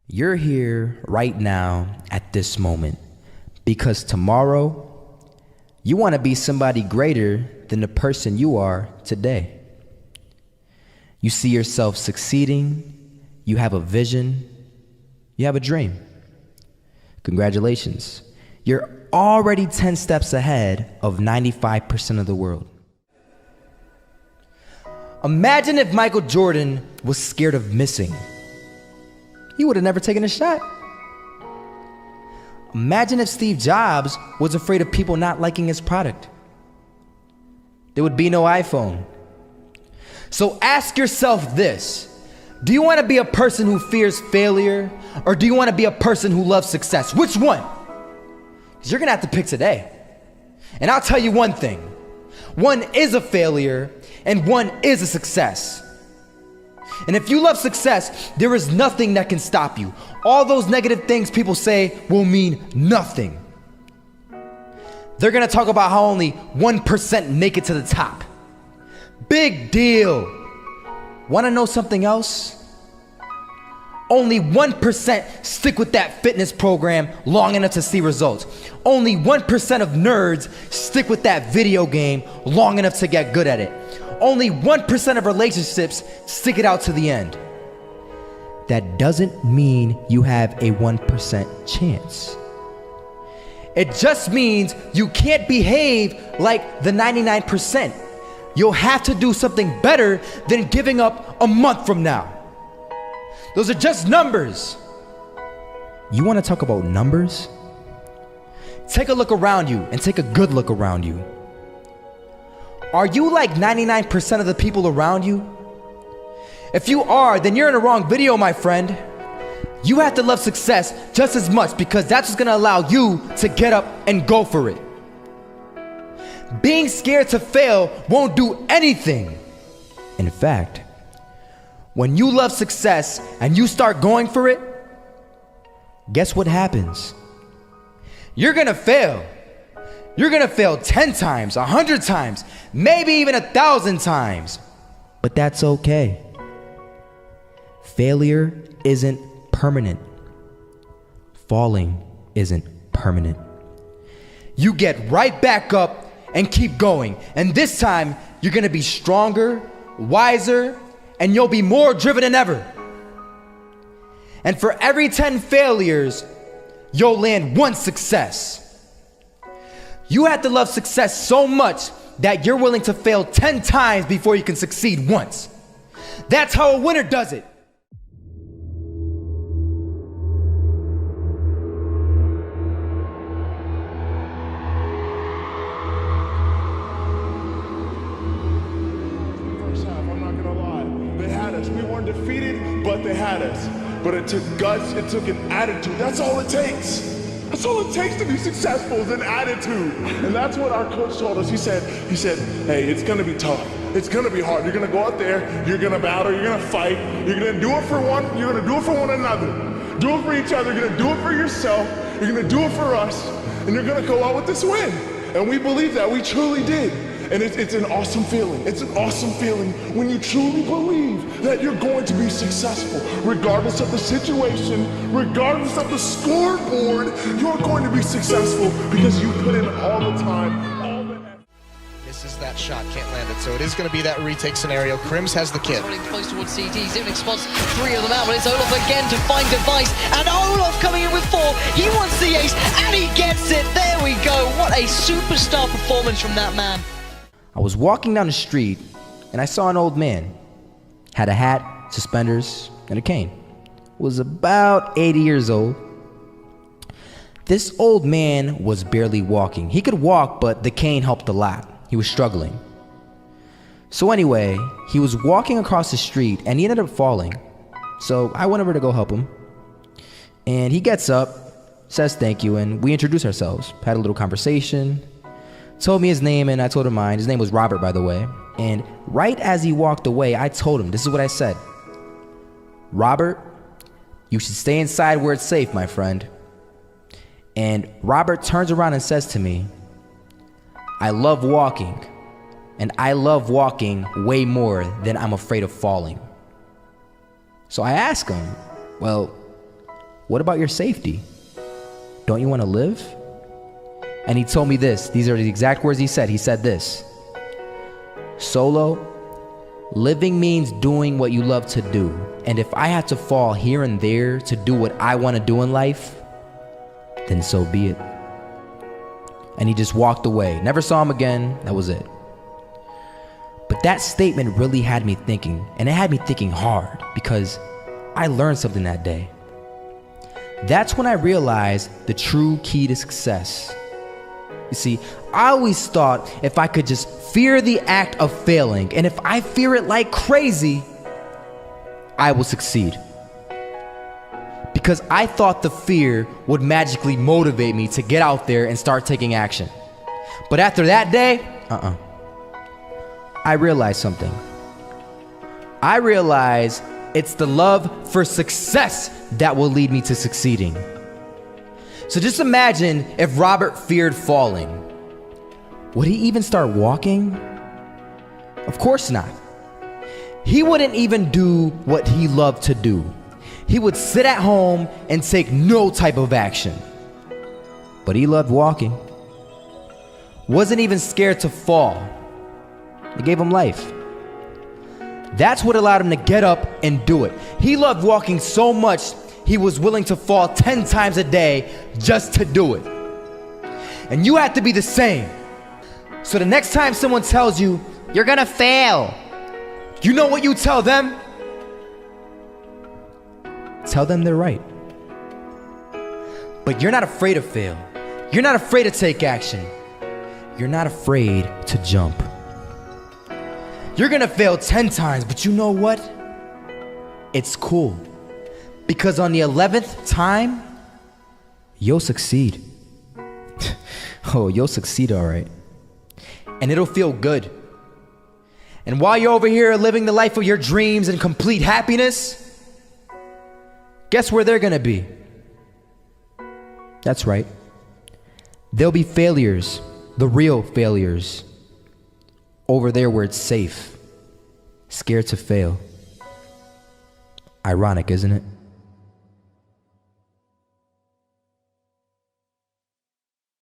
You're here right now at this moment because tomorrow you want to be somebody greater than the person you are today. You see yourself succeeding, you have a vision, you have a dream. Congratulations. You're already 10 steps ahead of 95% of the world. Imagine if Michael Jordan was scared of missing. He would have never taken a shot. Imagine if Steve Jobs was afraid of people not liking his product. There would be no iPhone. So ask yourself this: do you want to be a person who fears failure, or do you want to be a person who loves success? Which one? Because you're going to have to pick today. And I'll tell you one thing: one is a failure and one is a success. And if you love success, there is nothing that can stop you. All those negative things people say will mean nothing. They're gonna talk about how only 1% make it to the top. Big deal. Wanna know something else? Only 1% stick with that fitness program long enough to see results. Only 1% of nerds stick with that video game long enough to get good at it. Only 1% of relationships stick it out to the end. That doesn't mean you have a 1% chance. It just means you can't behave like the 99%. You'll have to do something better than giving up a month from now. Those are just numbers. You want to talk about numbers? Take a look around you and take a good look around you. Are you like 99% of the people around you? If you are, then you're in the wrong video, my friend. You have to love success just as much, because that's what's gonna allow you to get up and go for it. Being scared to fail won't do anything. In fact, when you love success and you start going for it, guess what happens? You're gonna fail. You're gonna fail 10 times, 100 times, maybe even 1,000 times. But that's okay. Failure isn't permanent. Falling isn't permanent. You get right back up and keep going. And this time, you're gonna be stronger, wiser, and you'll be more driven than ever. And for every 10 failures, you'll land one success. You have to love success so much that you're willing to fail 10 times before you can succeed once. That's how a winner does it. First half, I'm not gonna lie. They had us. We weren't defeated, but they had us. But it took guts, it took an attitude. That's all it takes. That's all it takes to be successful, is an attitude. And that's what our coach told us. He said, hey, it's gonna be tough. It's gonna be hard. You're gonna go out there, you're gonna battle, you're gonna fight, you're gonna do it for one, you're gonna do it for one another. Do it for each other, you're gonna do it for yourself, you're gonna do it for us, and you're gonna go out with this win. And we believe that, we truly did. And it's an awesome feeling. It's an awesome feeling when you truly believe that you're going to be successful. Regardless of the situation, regardless of the scoreboard, you're going to be successful because you put in all the time, all the effort. Misses that shot, can't land it. So it is going to be that retake scenario. Crims has the kid. Running close towards CT, Zivnik spots 3 of them out, but it's Olaf again to find device, and Olaf coming in with 4. He wants the ace, and he gets it. There we go. What a superstar performance from that man. I was walking down the street and I saw an old man. Had a hat, suspenders, and a cane. Was about 80 years old. This old man was barely walking. He could walk, but the cane helped a lot. He was struggling. So anyway, he was walking across the street and he ended up falling. So I went over to go help him. And he gets up, says thank you, and we introduced ourselves. Had a little conversation. Told me his name and I told him mine. His name was Robert, by the way. And right as he walked away, I told him, this is what I said: Robert, you should stay inside where it's safe, my friend. And Robert turns around and says to me, I love walking, and I love walking way more than I'm afraid of falling. So I asked him, well, what about your safety? Don't you want to live? And he told me this. These are the exact words he said. He said this: Solo, living means doing what you love to do. And if I had to fall here and there to do what I want to do in life, then so be it. And he just walked away. Never saw him again. That was it. But that statement really had me thinking, and it had me thinking hard, because I learned something that day. That's when I realized the true key to success. You see, I always thought if I could just fear the act of failing, and if I fear it like crazy, I will succeed. Because I thought the fear would magically motivate me to get out there and start taking action. But after that day, I realized something. I realized it's the love for success that will lead me to succeeding. So just imagine if Robert feared falling. Would he even start walking? Of course not. He wouldn't even do what he loved to do. He would sit at home and take no type of action. But he loved walking. Wasn't even scared to fall. It gave him life. That's what allowed him to get up and do it. He loved walking so much, he was willing to fall 10 times a day just to do it. And you have to be the same. So the next time someone tells you, you're gonna fail, you know what you tell them? Tell them they're right. But you're not afraid to fail. You're not afraid to take action. You're not afraid to jump. You're gonna fail 10 times, but you know what? It's cool. Because on the 11th time, you'll succeed. Oh, you'll succeed, all right. And it'll feel good. And while you're over here living the life of your dreams and complete happiness, guess where they're gonna be? That's right. They'll be failures, the real failures. Over there where it's safe, scared to fail. Ironic, isn't it?